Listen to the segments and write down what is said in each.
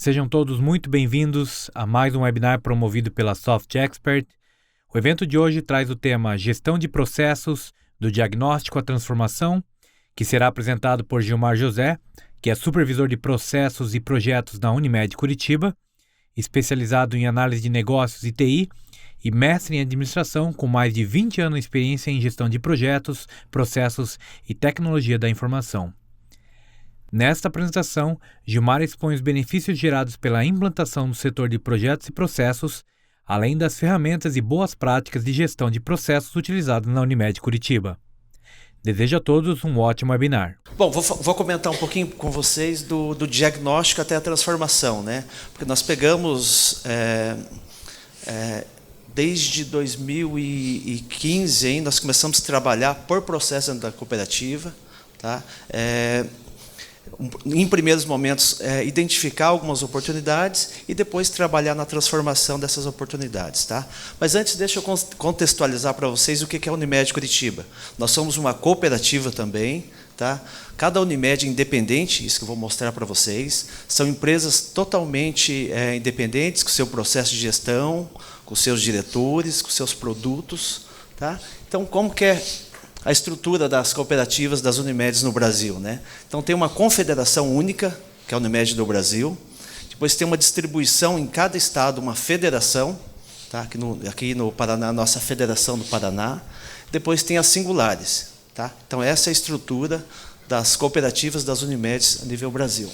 Sejam todos muito bem-vindos a mais um webinar promovido pela Soft Expert. O evento de hoje traz o tema Gestão de Processos do Diagnóstico à Transformação, que será apresentado por Gilmar José, que é supervisor de processos e projetos na Unimed Curitiba, especializado em análise de negócios e TI e mestre em administração com mais de 20 anos de experiência em gestão de projetos, processos e tecnologia da informação. Nesta apresentação, Gilmar expõe os benefícios gerados pela implantação do setor de projetos e processos, além das ferramentas e boas práticas de gestão de processos utilizadas na Unimed Curitiba. Desejo a todos um ótimo webinar. Bom, vou comentar um pouquinho com vocês do diagnóstico até a transformação, né? Porque nós pegamos desde 2015, hein, nós começamos a trabalhar por processo dentro da cooperativa, tá? Em primeiros momentos, identificar algumas oportunidades e depois trabalhar na transformação dessas oportunidades. Tá? Mas antes, deixa eu contextualizar para vocês o que é a Unimed Curitiba. Nós somos uma cooperativa também. Tá? Cada Unimed é independente, isso que eu vou mostrar para vocês. São empresas totalmente independentes, com seu processo de gestão, com seus diretores, com seus produtos. Tá? Então, como que é a estrutura das cooperativas das Unimedes no Brasil, né? Então tem uma confederação única, que é a Unimed do Brasil. Depois tem uma distribuição em cada estado, uma federação, tá? Aqui no Paraná, a nossa federação do Paraná. Depois tem as singulares, tá? Então essa é a estrutura das cooperativas das Unimedes a nível Brasil.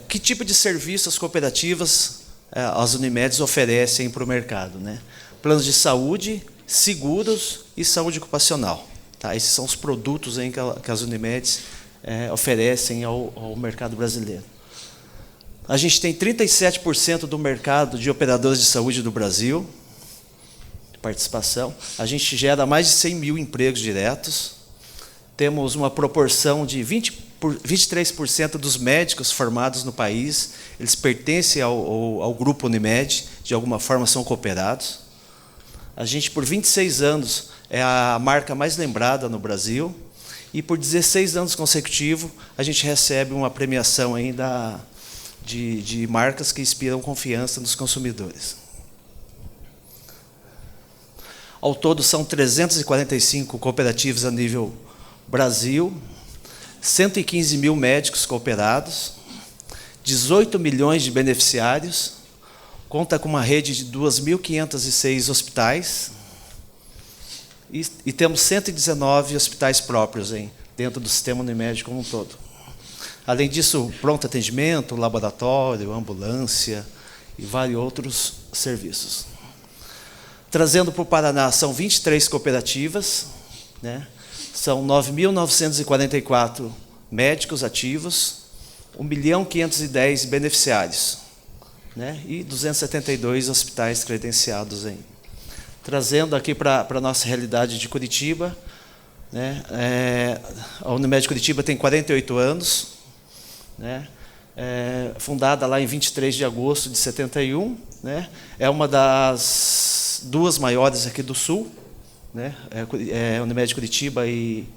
Que tipo de serviço as cooperativas, as Unimedes oferecem para o mercado, né? Planos de saúde, seguros e saúde ocupacional. Tá? Esses são os produtos aí que as Unimedes oferecem ao mercado brasileiro. A gente tem 37% do mercado de operadores de saúde do Brasil, de participação. A gente gera mais de 100 mil empregos diretos. Temos uma proporção de 23% dos médicos formados no país, eles pertencem ao grupo Unimed, de alguma forma são cooperados. A gente, por 26 anos, é a marca mais lembrada no Brasil. E, por 16 anos consecutivos, a gente recebe uma premiação ainda de marcas que inspiram confiança nos consumidores. Ao todo, são 345 cooperativas a nível Brasil, 115 mil médicos cooperados, 18 milhões de beneficiários, conta com uma rede de 2.506 hospitais e temos 119 hospitais próprios dentro do sistema Unimed como um todo. Além disso, pronto atendimento, laboratório, ambulância e vários outros serviços. Trazendo para o Paraná, são 23 cooperativas, né? São 9.944 médicos ativos, 1.510 beneficiários. Né, e 272 hospitais credenciados. Trazendo aqui para a nossa realidade de Curitiba, né, a Unimed Curitiba tem 48 anos, né, fundada lá em 23 de agosto de 71, né, é uma das duas maiores aqui do Sul, né, a Unimed Curitiba e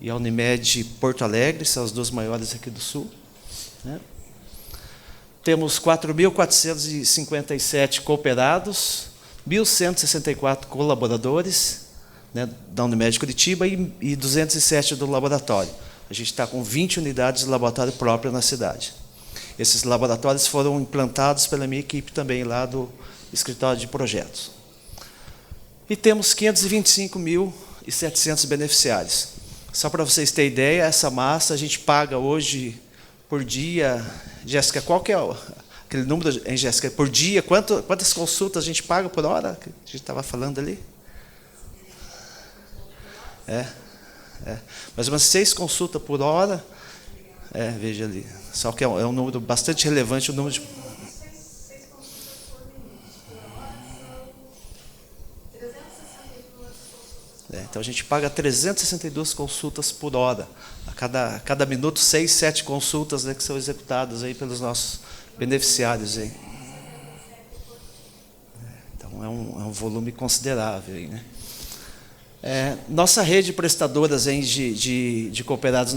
a Unimed Porto Alegre, são as duas maiores aqui do Sul. Né. Temos 4.457 cooperados, 1.164 colaboradores, né, da Unimed Curitiba e 207 do laboratório. A gente está com 20 unidades de laboratório próprio na cidade. Esses laboratórios foram implantados pela minha equipe também lá do escritório de projetos. E temos 525.700 beneficiários. Só para vocês terem ideia, essa massa a gente paga hoje por dia. Jéssica, qual que é aquele número, hein, Jéssica? Por dia, quantas consultas a gente paga por hora? Que a gente estava falando ali? Mais ou menos 6 consultas por hora. Veja ali. Só que é um número bastante relevante, o número de... Então a gente paga 362 consultas por hora. A cada minuto, 6, 7 consultas, né, que são executadas aí pelos nossos beneficiários. Então é um volume considerável. Né? Nossa rede de prestadoras de cooperados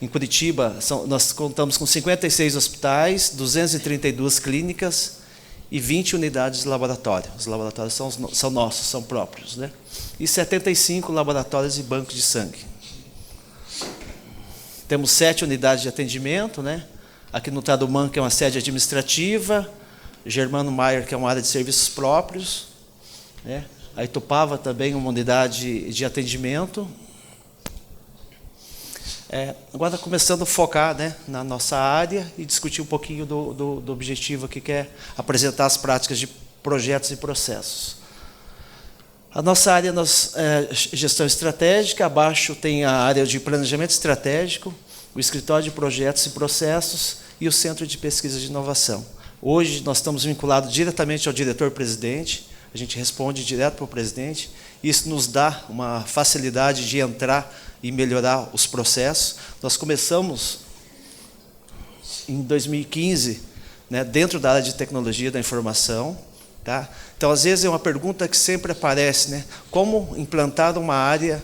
Em Curitiba, nós contamos com 56 hospitais, 232 clínicas e 20 unidades de laboratório. Os laboratórios são nossos, são próprios, né? E 75 laboratórios e bancos de sangue. Temos 7 unidades de atendimento, né? Aqui no Tarumã, que é uma sede administrativa, Germano Maier, que é uma área de serviços próprios, né? A Itupava também, uma unidade de atendimento. Agora começando a focar, né, na nossa área e discutir um pouquinho do objetivo aqui, que é apresentar as práticas de projetos e processos. A nossa área gestão estratégica, abaixo tem a área de planejamento estratégico, o escritório de projetos e processos e o centro de pesquisa de inovação. Hoje nós estamos vinculados diretamente ao diretor-presidente, a gente responde direto para o presidente, isso nos dá uma facilidade de entrar e melhorar os processos. Nós começamos em 2015, né, dentro da área de tecnologia da informação. Tá? Então, às vezes, é uma pergunta que sempre aparece, né? Como implantar uma área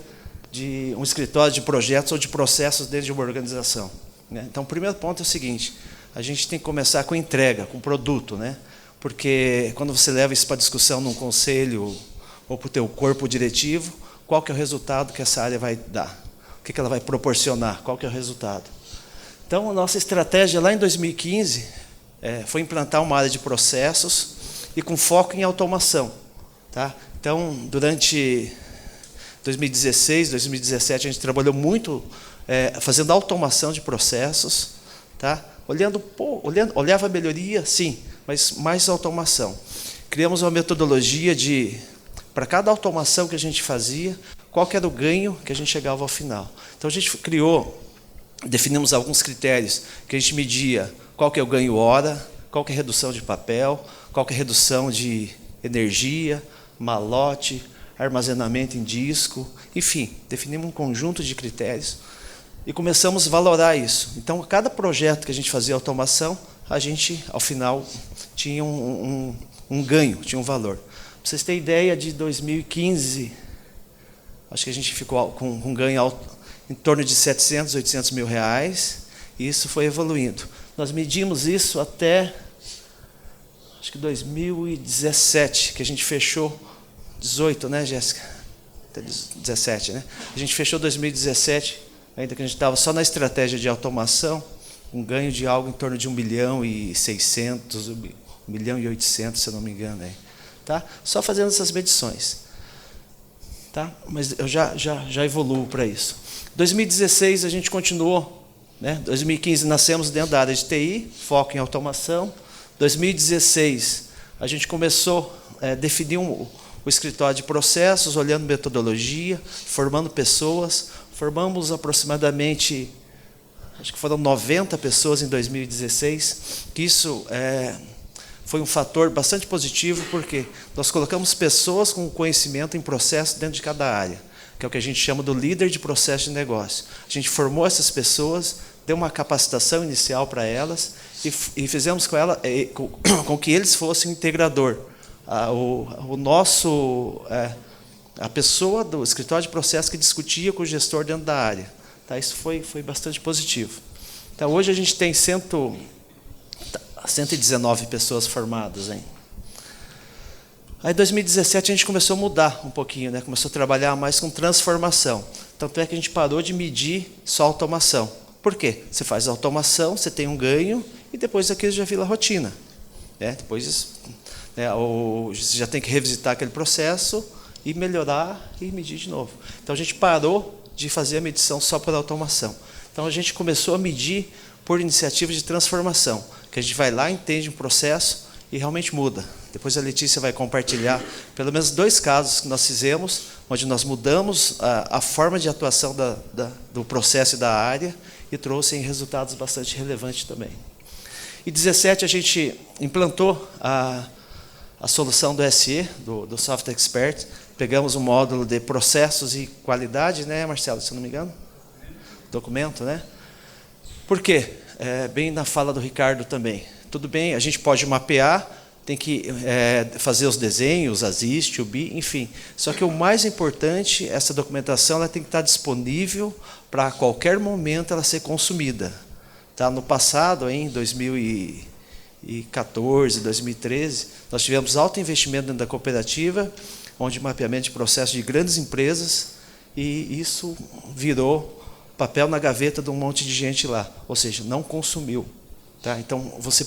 de um escritório de projetos ou de processos dentro de uma organização? Né? Então, o primeiro ponto é o seguinte, a gente tem que começar com entrega, com produto, né? Porque quando você leva isso para discussão num conselho ou para o teu corpo diretivo, qual que é o resultado que essa área vai dar? O que ela vai proporcionar? Qual que é o resultado? Então, a nossa estratégia lá em 2015 foi implantar uma área de processos e com foco em automação. Tá? Então, durante 2016, 2017, a gente trabalhou muito fazendo automação de processos. Tá? Olhava a melhoria, sim, mas mais automação. Criamos uma metodologia para cada automação que a gente fazia, qual que era o ganho que a gente chegava ao final. Então, a gente definimos alguns critérios que a gente media qual que é o ganho hora, qual que é a redução de papel, qual que é a redução de energia, malote, armazenamento em disco, enfim, definimos um conjunto de critérios e começamos a valorar isso. Então, cada projeto que a gente fazia automação, a gente, ao final, tinha um ganho, tinha um valor. Para vocês terem ideia, de 2015, acho que a gente ficou com um ganho em torno de 700, 800 mil reais, e isso foi evoluindo. Nós medimos isso até, acho que 2017, que a gente fechou, 18, né, Jéssica? Até 17, né? A gente fechou 2017, ainda que a gente estava só na estratégia de automação, um ganho de algo em torno de 1.600.000, 1.800.000, se eu não me engano. Tá? Só fazendo essas medições. Tá? Mas eu já evoluo para isso. 2016 a gente continuou. Né? 2015 nascemos dentro da área de TI, foco em automação. 2016 a gente começou a definir o escritório de processos, olhando metodologia, formando pessoas. Formamos aproximadamente, acho que foram 90 pessoas em 2016, que isso foi um fator bastante positivo, porque nós colocamos pessoas com conhecimento em processo dentro de cada área, que é o que a gente chama do líder de processo de negócio. A gente formou essas pessoas, deu uma capacitação inicial para elas e fizemos com que eles fossem o integrador. A pessoa do escritório de processo que discutia com o gestor dentro da área. Tá? Isso foi bastante positivo. Então, hoje a gente tem 119 pessoas formadas. Hein? Aí, em 2017, a gente começou a mudar um pouquinho, né? Começou a trabalhar mais com transformação. Tanto é que a gente parou de medir só automação. Por quê? Você faz automação, você tem um ganho, e depois aquilo já vira rotina. Né? Depois você já tem que revisitar aquele processo e melhorar e medir de novo. Então, a gente parou de fazer a medição só por automação. Então, a gente começou a medir por iniciativas de transformação, que a gente vai lá, entende um processo e realmente muda. Depois a Letícia vai compartilhar pelo menos 2 casos que nós fizemos, onde nós mudamos a forma de atuação do processo e da área e trouxe resultados bastante relevantes também. Em 2017, a gente implantou a solução do SE, do Software Expert. Pegamos um módulo de processos e qualidade, né, Marcelo, se eu não me engano? Documento, né? Por quê? Bem na fala do Ricardo também. Tudo bem, a gente pode mapear, tem que fazer os desenhos, as IST, o BI, enfim. Só que o mais importante, essa documentação ela tem que estar disponível para a qualquer momento ela ser consumida. Tá? No passado, em 2014, 2013, nós tivemos alto investimento dentro da cooperativa, onde mapeamento de processos de grandes empresas, e isso virou papel na gaveta de um monte de gente lá, ou seja, não consumiu. Tá? Então, você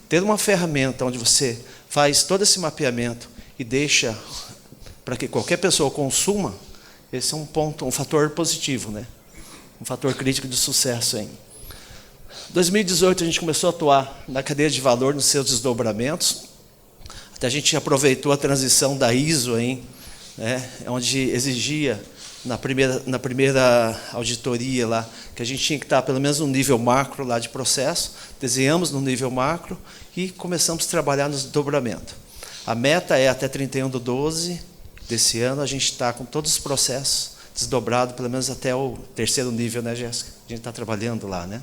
ter uma ferramenta onde você faz todo esse mapeamento e deixa para que qualquer pessoa consuma, esse é um ponto, um fator positivo, né? Um fator crítico de sucesso. Em 2018, a gente começou a atuar na cadeia de valor, nos seus desdobramentos. Até a gente aproveitou a transição da ISO, né, onde exigia, na primeira auditoria lá, que a gente tinha que estar pelo menos no nível macro lá de processo, desenhamos no nível macro e começamos a trabalhar no desdobramento. A meta é até 31/12 desse ano, a gente está com todos os processos desdobrados, pelo menos até o 3º nível, né, Jéssica? A gente está trabalhando lá, né?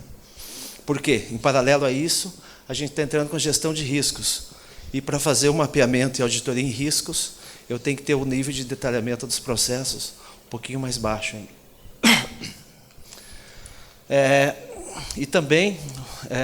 Por quê? Em paralelo a isso, a gente está entrando com gestão de riscos. E para fazer o mapeamento e auditoria em riscos, eu tenho que ter o nível de detalhamento dos processos um pouquinho mais baixo ainda. E também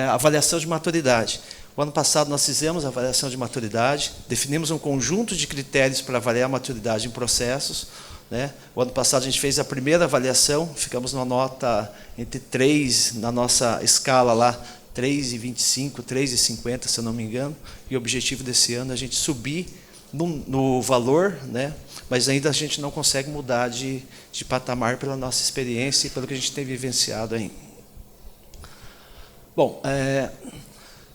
avaliação de maturidade. O ano passado nós fizemos a avaliação de maturidade, definimos um conjunto de critérios para avaliar a maturidade em processos. Né? O ano passado a gente fez a primeira avaliação, ficamos numa nota entre 3, na nossa escala lá, 3,25, 3,50, se eu não me engano, e o objetivo desse ano é a gente subir no valor, né? Mas ainda a gente não consegue mudar de patamar pela nossa experiência e pelo que a gente tem vivenciado aí. Bom,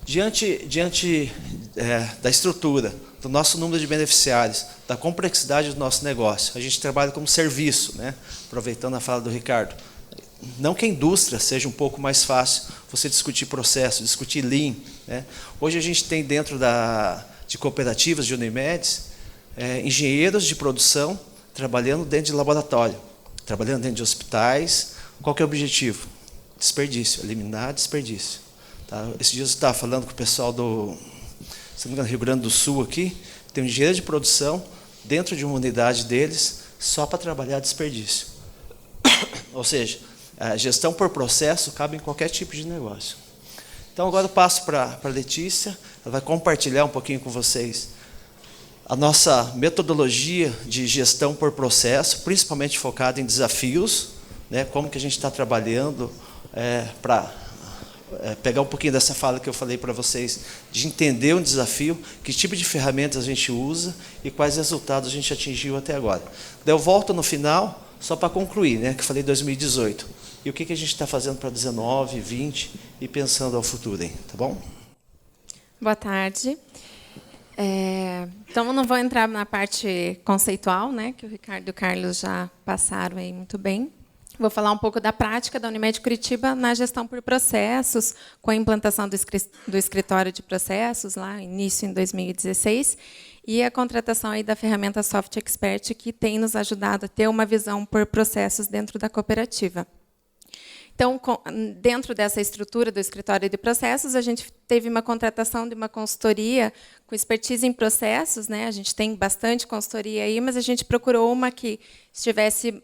diante da estrutura, do nosso número de beneficiários, da complexidade do nosso negócio, a gente trabalha como serviço, né? Aproveitando a fala do Ricardo. Não que a indústria seja um pouco mais fácil você discutir processo, discutir Lean. Né? Hoje a gente tem dentro de cooperativas de Unimedes, engenheiros de produção trabalhando dentro de laboratório, trabalhando dentro de hospitais. Qual que é o objetivo? Desperdício, eliminar desperdício. Tá? Esses dias eu estava falando com o pessoal do, se não me engano, Rio Grande do Sul aqui, tem um engenheiro de produção dentro de uma unidade deles só para trabalhar desperdício. Ou seja, a gestão por processo cabe em qualquer tipo de negócio. Então, agora eu passo para a Letícia, ela vai compartilhar um pouquinho com vocês a nossa metodologia de gestão por processo, principalmente focada em desafios, né, como que a gente está trabalhando para pegar um pouquinho dessa fala que eu falei para vocês, de entender um desafio, que tipo de ferramentas a gente usa e quais resultados a gente atingiu até agora. Daí eu volto no final, só para concluir, né, que eu falei 2018. E o que a gente está fazendo para 19, 20 e pensando ao futuro, hein? Tá bom? Boa tarde. Então, eu não vou entrar na parte conceitual, né, que o Ricardo e o Carlos já passaram aí muito bem. Vou falar um pouco da prática da Unimed Curitiba na gestão por processos, com a implantação do escritório de processos, lá início em 2016, e a contratação aí da ferramenta Soft Expert, que tem nos ajudado a ter uma visão por processos dentro da cooperativa. Então, dentro dessa estrutura do escritório de processos, a gente teve uma contratação de uma consultoria com expertise em processos, né? A gente tem bastante consultoria aí, mas a gente procurou uma que estivesse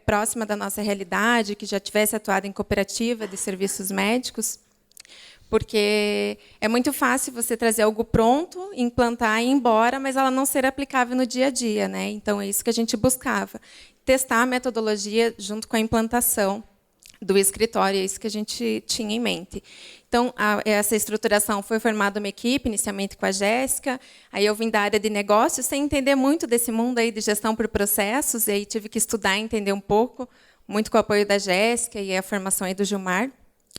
próxima da nossa realidade, que já tivesse atuado em cooperativa de serviços médicos, porque é muito fácil você trazer algo pronto, implantar e ir embora, mas ela não ser aplicável no dia a dia, né? Então, é isso que a gente buscava. Testar a metodologia junto com a implantação do escritório, é isso que a gente tinha em mente. Então, essa estruturação foi formada uma equipe, inicialmente com a Jéssica, aí eu vim da área de negócios, sem entender muito desse mundo aí de gestão por processos, e aí tive que estudar e entender um pouco, muito com o apoio da Jéssica e a formação aí do Gilmar,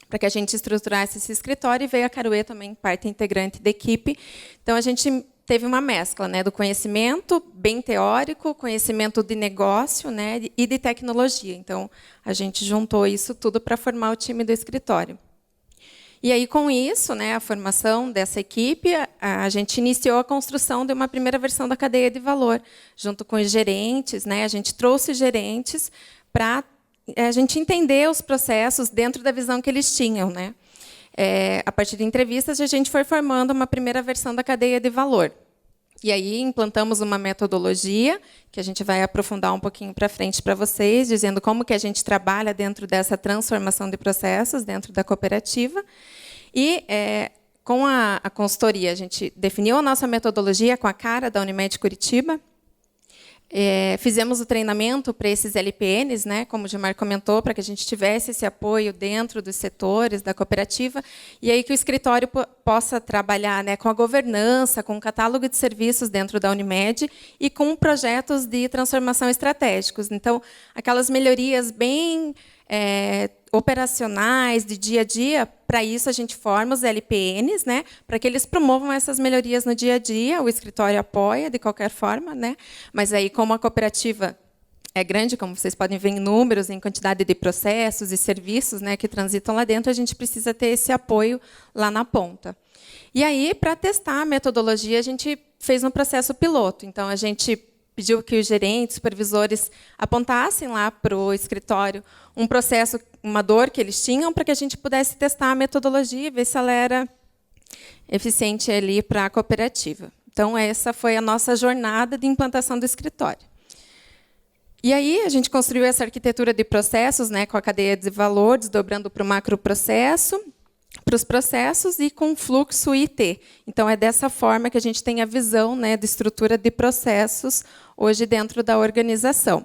para que a gente estruturasse esse escritório, e veio a Caruê também, parte integrante da equipe. Então, a gente teve uma mescla, né, do conhecimento bem teórico, conhecimento de negócio, né, e de tecnologia. Então, a gente juntou isso tudo para formar o time do escritório. E aí, com isso, né, a formação dessa equipe, a gente iniciou a construção de uma primeira versão da cadeia de valor, junto com os gerentes, né, a gente trouxe gerentes para a gente entender os processos dentro da visão que eles tinham, né. a partir de entrevistas, a gente foi formando uma primeira versão da cadeia de valor. E aí implantamos uma metodologia, que a gente vai aprofundar um pouquinho para frente para vocês, dizendo como que a gente trabalha dentro dessa transformação de processos dentro da cooperativa. E, com a consultoria, a gente definiu a nossa metodologia com a cara da Unimed Curitiba. Fizemos o treinamento para esses LPNs, né, como o Gilmar comentou, para que a gente tivesse esse apoio dentro dos setores da cooperativa, e aí que o escritório possa trabalhar, né, com a governança, com o catálogo de serviços dentro da Unimed e com projetos de transformação estratégicos. Então, aquelas melhorias bem operacionais, de dia a dia, para isso a gente forma os LPNs, né, para que eles promovam essas melhorias no dia a dia. O escritório apoia de qualquer forma, né, mas aí, como a cooperativa é grande, como vocês podem ver em números, em quantidade de processos e serviços, né, que transitam lá dentro, a gente precisa ter esse apoio lá na ponta. E aí, para testar a metodologia, a gente fez um processo piloto. Então, a gente pediu que os gerentes, supervisores apontassem lá para o escritório um processo, uma dor que eles tinham, para que a gente pudesse testar a metodologia e ver se ela era eficiente ali para a cooperativa. Então, essa foi a nossa jornada de implantação do escritório. E aí, a gente construiu essa arquitetura de processos, né, com a cadeia de valor, desdobrando para o macroprocesso, para os processos e com fluxo IT. Então, é dessa forma que a gente tem a visão, né, de estrutura de processos hoje dentro da organização.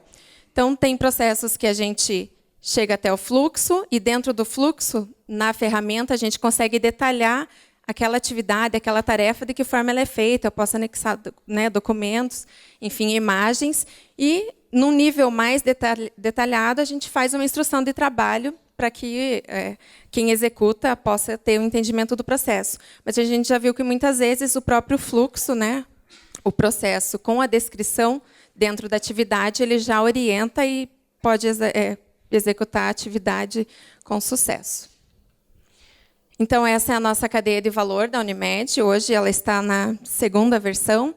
Então, tem processos que a gente chega até o fluxo, e dentro do fluxo, na ferramenta, a gente consegue detalhar aquela atividade, aquela tarefa, de que forma ela é feita. Eu posso anexar, né, documentos, enfim, imagens, e, num nível mais detalhado, a gente faz uma instrução de trabalho para que quem executa possa ter o entendimento do processo. Mas a gente já viu que, muitas vezes, o próprio fluxo, né, o processo, com a descrição dentro da atividade, ele já orienta e pode executar a atividade com sucesso. Então, essa é a nossa cadeia de valor da Unimed. Hoje, ela está na segunda versão.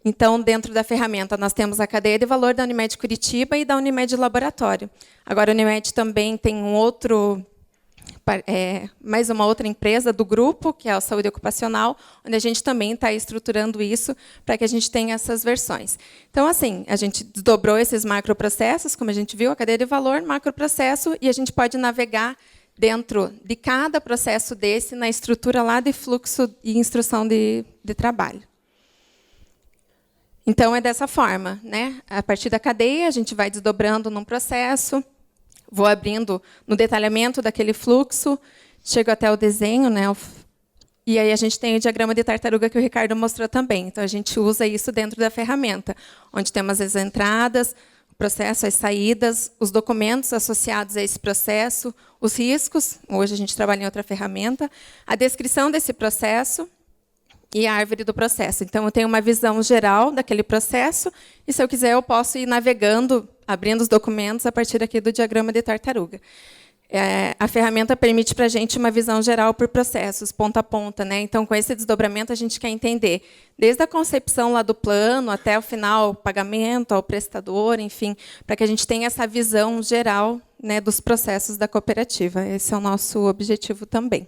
Então, dentro da ferramenta, nós temos a cadeia de valor da Unimed Curitiba e da Unimed Laboratório. Agora, a Unimed também tem mais uma outra empresa do grupo, que é a Saúde Ocupacional, onde a gente também está estruturando isso para que a gente tenha essas versões. Então, assim, a gente desdobrou esses macroprocessos, como a gente viu, a cadeia de valor, macroprocesso, e a gente pode navegar dentro de cada processo desse na estrutura lá de fluxo e instrução de trabalho. Então, é dessa forma, né? A partir da cadeia, a gente vai desdobrando num processo, vou abrindo no detalhamento daquele fluxo, chego até o desenho, né? E aí a gente tem o diagrama de tartaruga que o Ricardo mostrou também. Então, a gente usa isso dentro da ferramenta, onde temos as entradas, o processo, as saídas, os documentos associados a esse processo, os riscos, hoje a gente trabalha em outra ferramenta, a descrição desse processo, e a árvore do processo. Então, eu tenho uma visão geral daquele processo, e, se eu quiser, eu posso ir navegando, abrindo os documentos a partir aqui do diagrama de tartaruga. A ferramenta permite para a gente uma visão geral por processos, ponta a ponta, né? Então, com esse desdobramento, a gente quer entender, desde a concepção lá do plano até o final, o pagamento ao prestador, enfim, para que a gente tenha essa visão geral, né, dos processos da cooperativa. Esse é o nosso objetivo também.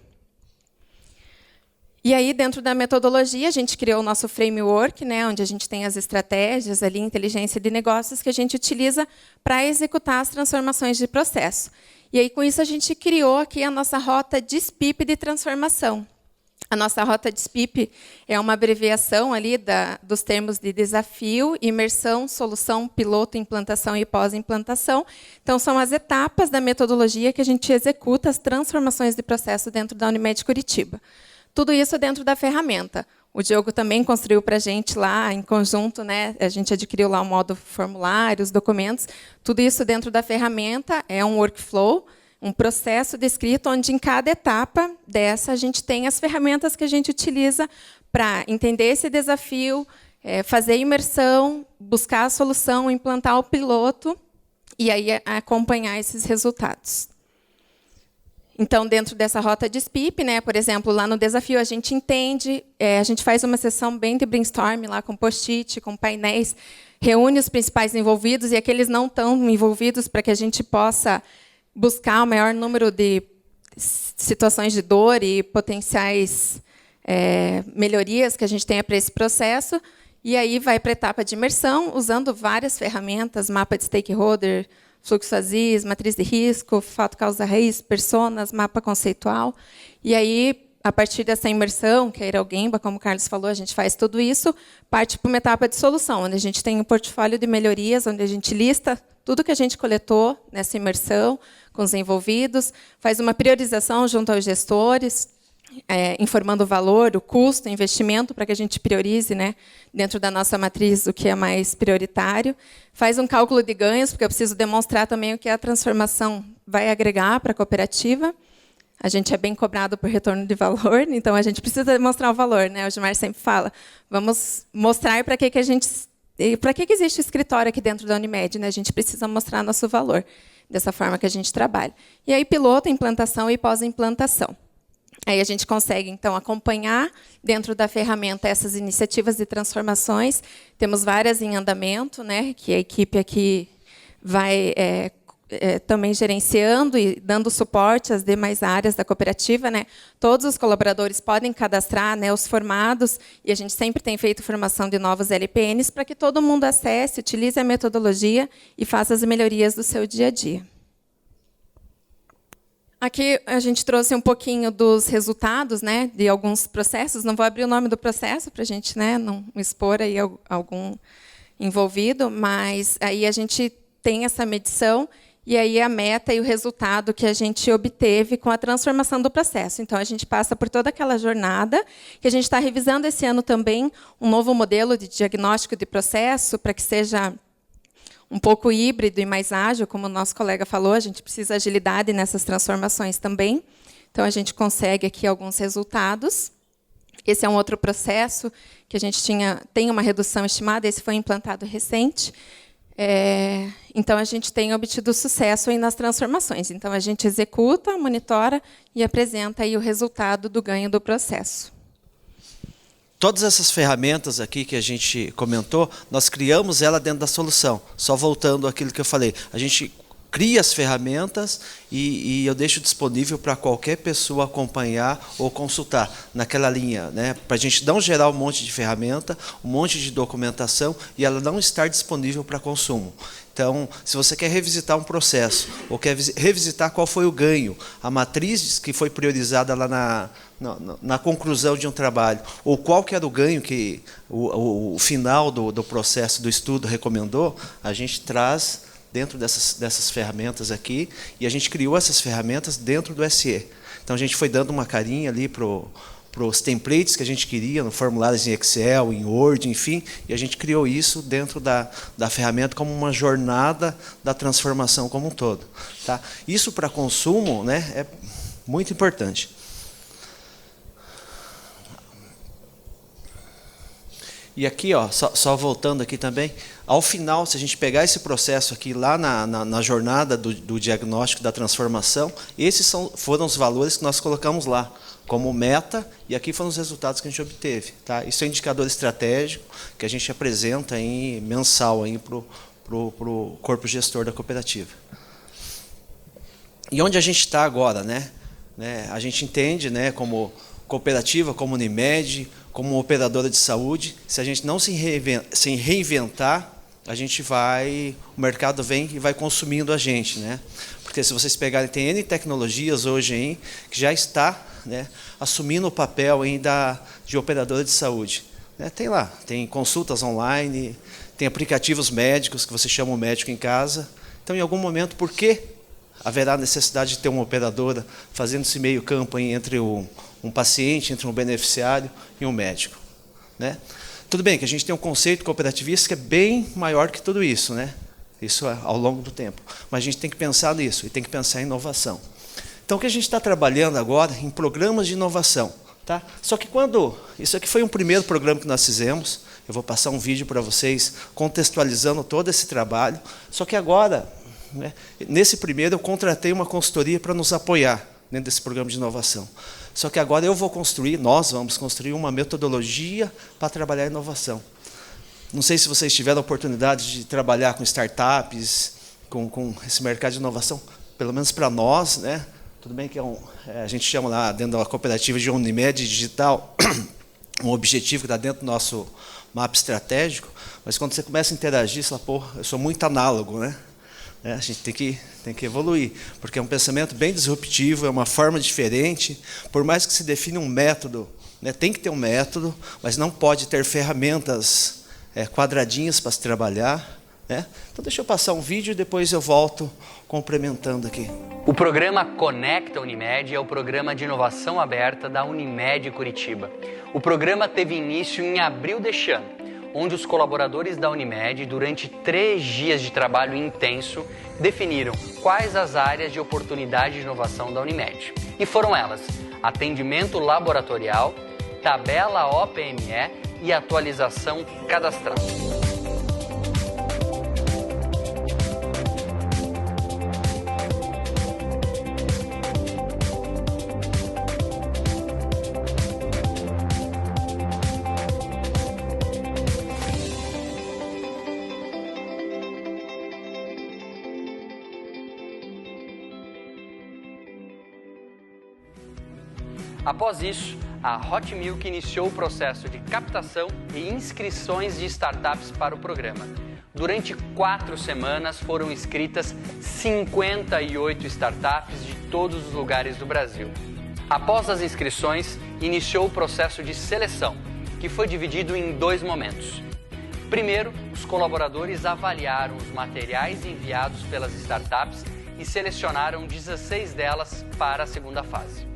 E aí, dentro da metodologia, a gente criou o nosso framework, né, onde a gente tem as estratégias, ali, inteligência de negócios, que a gente utiliza para executar as transformações de processo. E aí, com isso, a gente criou aqui a nossa rota de SPIP de transformação. A nossa rota de SPIP é uma abreviação ali dos termos de desafio, imersão, solução, piloto, implantação e pós-implantação. Então, são as etapas da metodologia que a gente executa as transformações de processo dentro da Unimed Curitiba. Tudo isso dentro da ferramenta. O Diogo também construiu para a gente lá, em conjunto, né? A gente adquiriu lá o modo formulário, os documentos. Tudo isso dentro da ferramenta é um workflow, um processo descrito, onde, em cada etapa dessa, a gente tem as ferramentas que a gente utiliza para entender esse desafio, fazer a imersão, buscar a solução, implantar o piloto e aí acompanhar esses resultados. Então, dentro dessa rota de SPIP, né, por exemplo, lá no desafio, a gente entende, a gente faz uma sessão bem de brainstorm, lá com post-it, com painéis, reúne os principais envolvidos e aqueles não tão envolvidos, para que a gente possa buscar o maior número de situações de dor e potenciais melhorias que a gente tenha para esse processo, e aí vai para a etapa de imersão, usando várias ferramentas, mapa de stakeholder, fluxo ASIS, matriz de risco, fato, causa, raiz, personas, mapa conceitual. E aí, a partir dessa imersão, que é a Gemba, como o Carlos falou, a gente faz tudo isso, parte para uma etapa de solução, onde a gente tem um portfólio de melhorias, onde a gente lista tudo que a gente coletou nessa imersão, com os envolvidos, faz uma priorização junto aos gestores, informando o valor, o custo, o investimento, para que a gente priorize, né, dentro da nossa matriz o que é mais prioritário. Faz um cálculo de ganhos, porque eu preciso demonstrar também o que a transformação vai agregar para a cooperativa. A gente é bem cobrado por retorno de valor, então a gente precisa demonstrar o valor, né? O Gilmar sempre fala, vamos mostrar para que existe o escritório aqui dentro da Unimed, né? A gente precisa mostrar nosso valor, dessa forma que a gente trabalha. E aí, piloto, implantação e pós-implantação. Aí a gente consegue, então, acompanhar dentro da ferramenta essas iniciativas de transformações. Temos várias em andamento, né, que a equipe aqui vai também gerenciando e dando suporte às demais áreas da cooperativa, né. Todos os colaboradores podem cadastrar, né, os formados, e a gente sempre tem feito formação de novos LPNs para que todo mundo acesse, utilize a metodologia e faça as melhorias do seu dia a dia. Aqui a gente trouxe um pouquinho dos resultados, né, de alguns processos. Não vou abrir o nome do processo para a gente, né, não expor aí algum envolvido, mas aí a gente tem essa medição e aí a meta e o resultado que a gente obteve com a transformação do processo. Então, a gente passa por toda aquela jornada, que a gente está revisando esse ano também um novo modelo de diagnóstico de processo, para que seja um pouco híbrido e mais ágil, como o nosso colega falou, a gente precisa de agilidade nessas transformações também. Então, a gente consegue aqui alguns resultados. Esse é um outro processo que a gente tem uma redução estimada, esse foi implantado recente. Então, a gente tem obtido sucesso aí nas transformações. Então, a gente executa, monitora e apresenta aí o resultado do ganho do processo. Todas essas ferramentas aqui que a gente comentou, nós criamos ela dentro da solução. Só voltando àquilo que eu falei, a gente cria as ferramentas e eu deixo disponível para qualquer pessoa acompanhar ou consultar naquela linha, né? Para a gente não gerar um monte de ferramenta, um monte de documentação e ela não estar disponível para consumo. Então, se você quer revisitar um processo ou quer revisitar qual foi o ganho, a matriz que foi priorizada lá na conclusão de um trabalho, ou qual que era o ganho que o final do processo do estudo recomendou, a gente traz dentro dessas ferramentas aqui, e a gente criou essas ferramentas dentro do SE. Então, a gente foi dando uma carinha ali para os templates que a gente queria, no formulários em Excel, em Word, enfim, e a gente criou isso dentro da ferramenta como uma jornada da transformação como um todo. Tá? Isso para consumo, né, é muito importante. E aqui, ó, só voltando aqui também, ao final, se a gente pegar esse processo aqui lá na jornada do diagnóstico da transformação, esses foram os valores que nós colocamos lá como meta, e aqui foram os resultados que a gente obteve. Tá? Isso é um indicador estratégico que a gente apresenta aí, mensal para o corpo gestor da cooperativa. E onde a gente está agora? Né? A gente entende, né, como cooperativa, como Unimed, como operadora de saúde, se a gente não se reinventar, o mercado vem e vai consumindo a gente, né? Porque se vocês pegarem, tem N tecnologias hoje aí, que já está, né, assumindo o papel ainda de operadora de saúde. Tem consultas online, tem aplicativos médicos que você chama o médico em casa. Então, em algum momento, por que haverá necessidade de ter uma operadora fazendo esse meio campo aí entre um paciente, entre um beneficiário e um médico? Né? Tudo bem que a gente tem um conceito cooperativista que é bem maior que tudo isso, né? Isso é ao longo do tempo. Mas a gente tem que pensar nisso e tem que pensar em inovação. Então, o que a gente está trabalhando agora em programas de inovação. Tá? Só que isso aqui foi um primeiro programa que nós fizemos, eu vou passar um vídeo para vocês contextualizando todo esse trabalho, só que agora, né, nesse primeiro eu contratei uma consultoria para nos apoiar dentro desse programa de inovação. Só que agora nós vamos construir uma metodologia para trabalhar a inovação. Não sei se vocês tiveram a oportunidade de trabalhar com startups, com esse mercado de inovação, pelo menos para nós, né, Tudo bem que a gente chama lá dentro da cooperativa de Unimed Digital, um objetivo que está dentro do nosso mapa estratégico, mas quando você começa a interagir, você fala, pô, eu sou muito análogo, né? A gente tem que evoluir, porque é um pensamento bem disruptivo, é uma forma diferente, por mais que se defina um método, né, tem que ter um método, mas não pode ter ferramentas quadradinhas para se trabalhar. Né? Então, deixa eu passar um vídeo e depois eu volto complementando aqui. O programa Conecta Unimed é o programa de inovação aberta da Unimed Curitiba. O programa teve início em abril deste ano, onde os colaboradores da Unimed, durante 3 dias de trabalho intenso, definiram quais as áreas de oportunidade de inovação da Unimed. E foram elas: atendimento laboratorial, tabela OPME e atualização cadastral. Após isso, a Hot Milk iniciou o processo de captação e inscrições de startups para o programa. Durante 4 semanas foram inscritas 58 startups de todos os lugares do Brasil. Após as inscrições, iniciou o processo de seleção, que foi dividido em 2 momentos. Primeiro, os colaboradores avaliaram os materiais enviados pelas startups e selecionaram 16 delas para a segunda fase.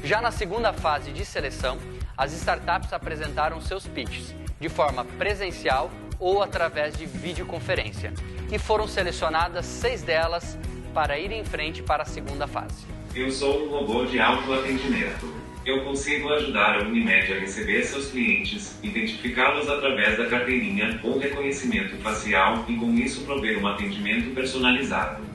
Já na segunda fase de seleção, as startups apresentaram seus pitches de forma presencial ou através de videoconferência e foram selecionadas 6 delas para ir em frente para a segunda fase. Eu sou um robô de autoatendimento. Eu consigo ajudar a Unimed a receber seus clientes, identificá-los através da carteirinha ou reconhecimento facial e com isso prover um atendimento personalizado.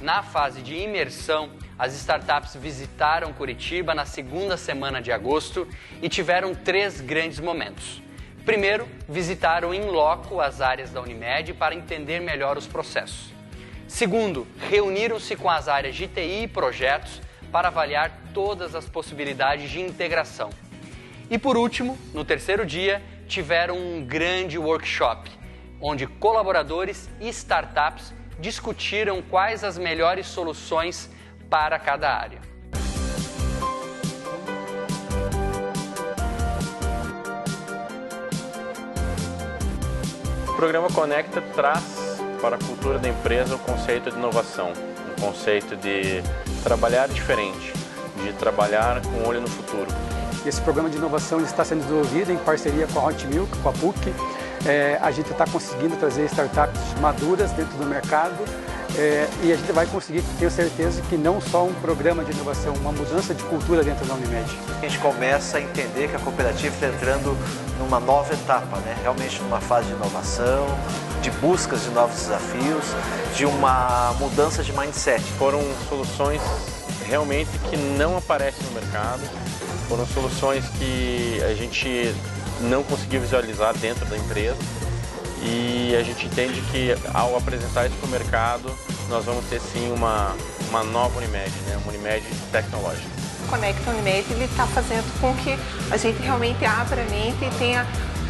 Na fase de imersão, as startups visitaram Curitiba na segunda semana de agosto e tiveram 3 grandes momentos. Primeiro, visitaram in loco as áreas da Unimed para entender melhor os processos. Segundo, reuniram-se com as áreas de TI e projetos para avaliar todas as possibilidades de integração. E por último, no terceiro dia, tiveram um grande workshop, onde colaboradores e startups discutiram quais as melhores soluções para cada área. O programa Conecta traz para a cultura da empresa o conceito de inovação, um conceito de trabalhar diferente, de trabalhar com olho no futuro. Esse programa de inovação está sendo desenvolvido em parceria com a Hot Milk, com a PUC. A gente está conseguindo trazer startups maduras dentro do mercado e a gente vai conseguir, tenho certeza, que não só um programa de inovação, uma mudança de cultura dentro da Unimed. A gente começa a entender que a cooperativa está entrando numa nova etapa, né? Realmente numa fase de inovação, de buscas de novos desafios, de uma mudança de mindset. Foram soluções realmente que não aparecem no mercado, foram soluções que a gente não conseguiu visualizar dentro da empresa e a gente entende que ao apresentar isso para o mercado nós vamos ter sim uma nova Unimed, né? Uma Unimed tecnológica. O Conecta Unimed está fazendo com que a gente realmente abra a mente e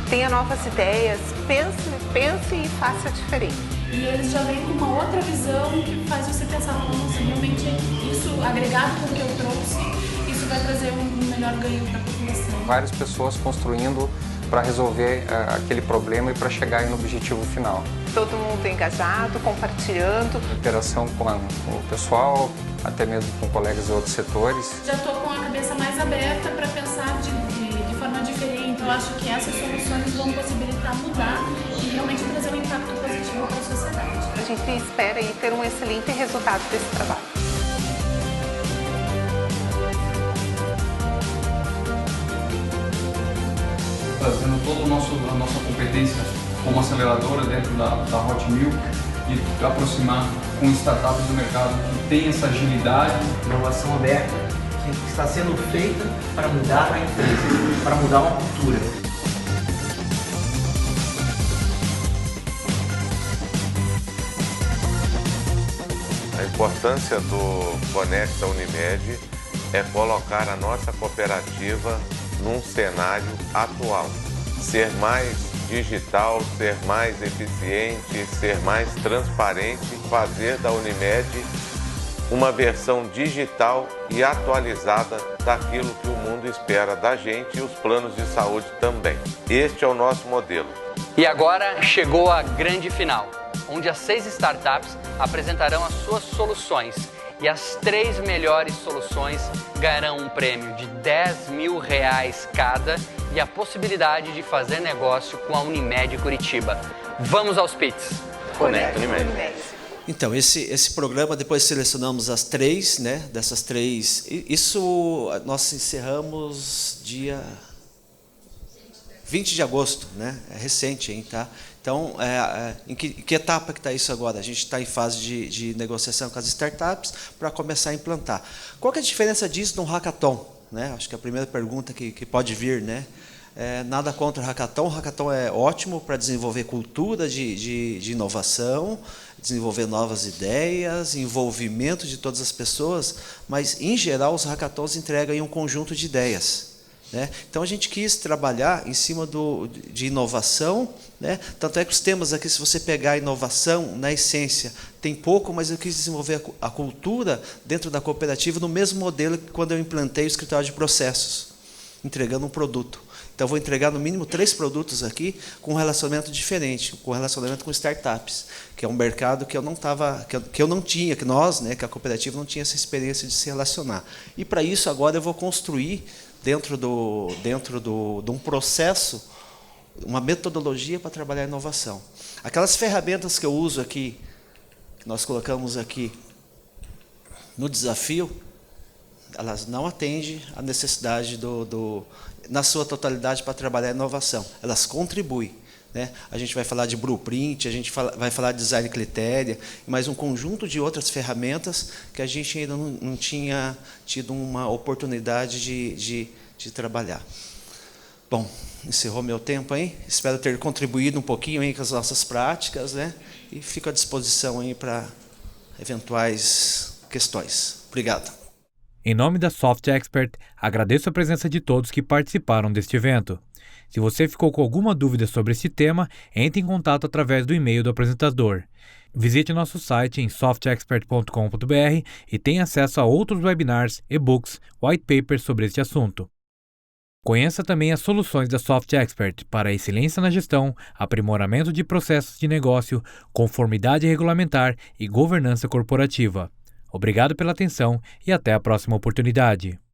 tenha novas ideias, pense e faça diferente. E eles já vêm com uma outra visão que faz você pensar, nossa, realmente isso agregado com o que eu trouxe, isso vai trazer um melhor ganho para a população. Várias pessoas construindo para resolver aquele problema e para chegar no objetivo final. Todo mundo engajado, compartilhando. Interação com o pessoal, até mesmo com colegas de outros setores. Já estou com a cabeça mais aberta para pensar de forma diferente. Eu acho que essas soluções vão possibilitar mudar e realmente trazer um impacto positivo para a sociedade. A gente espera aí ter um excelente resultado desse trabalho. Trazendo toda a nossa competência como aceleradora dentro da Hot Milk e aproximar com startups do mercado que tem essa agilidade. Inovação aberta que está sendo feita para mudar a empresa, para mudar uma cultura. importância do Conecta Unimed é colocar a nossa cooperativa num cenário atual. Ser mais digital, ser mais eficiente, ser mais transparente, fazer da Unimed uma versão digital e atualizada daquilo que o mundo espera da gente e os planos de saúde também. Este é o nosso modelo. E agora chegou a grande final, onde as 6 startups apresentarão as suas soluções e as 3 melhores soluções ganharão um prêmio de R$10.000 cada e a possibilidade de fazer negócio com a Unimed Curitiba. Vamos aos pits. Conecta Unimed. Então, esse programa, depois selecionamos as 3, né? Dessas 3, isso nós encerramos dia 20 de agosto, né? É recente, hein, tá? Então, em que etapa que está isso agora? A gente está em fase de negociação com as startups para começar a implantar. Qual que é a diferença disso de um hackathon? Né? Acho que é a primeira pergunta que pode vir, né? Nada contra o hackathon. O hackathon é ótimo para desenvolver cultura de inovação, desenvolver novas ideias, envolvimento de todas as pessoas, mas, em geral, os hackathons entregam aí um conjunto de ideias. Né? Então, a gente quis trabalhar em cima de inovação, né? Tanto é que os temas aqui, se você pegar a inovação, na essência, tem pouco, mas eu quis desenvolver a cultura dentro da cooperativa no mesmo modelo que quando eu implantei o escritório de processos, entregando um produto. Então, eu vou entregar no mínimo 3 produtos aqui com um relacionamento diferente, com relacionamento com startups, que é um mercado que eu não estava, que eu não tinha, que nós, né, que a cooperativa não tinha essa experiência de se relacionar. E para isso agora eu vou construir dentro de um processo uma metodologia para trabalhar a inovação. Aquelas ferramentas que eu uso aqui, que nós colocamos aqui no desafio, elas não atendem à necessidade na sua totalidade para trabalhar a inovação. Elas contribuem. Né? A gente vai falar de blueprint, a gente vai falar de design critério, mais um conjunto de outras ferramentas que a gente ainda não tinha tido uma oportunidade de trabalhar. Bom, encerrou meu tempo aí. Espero ter contribuído um pouquinho aí com as nossas práticas, né? E fico à disposição aí para eventuais questões. Obrigado. Em nome da Soft Expert, agradeço a presença de todos que participaram deste evento. Se você ficou com alguma dúvida sobre este tema, entre em contato através do e-mail do apresentador. Visite nosso site em softexpert.com.br e tenha acesso a outros webinars, e-books, white papers sobre este assunto. Conheça também as soluções da Soft Expert para excelência na gestão, aprimoramento de processos de negócio, conformidade regulamentar e governança corporativa. Obrigado pela atenção e até a próxima oportunidade.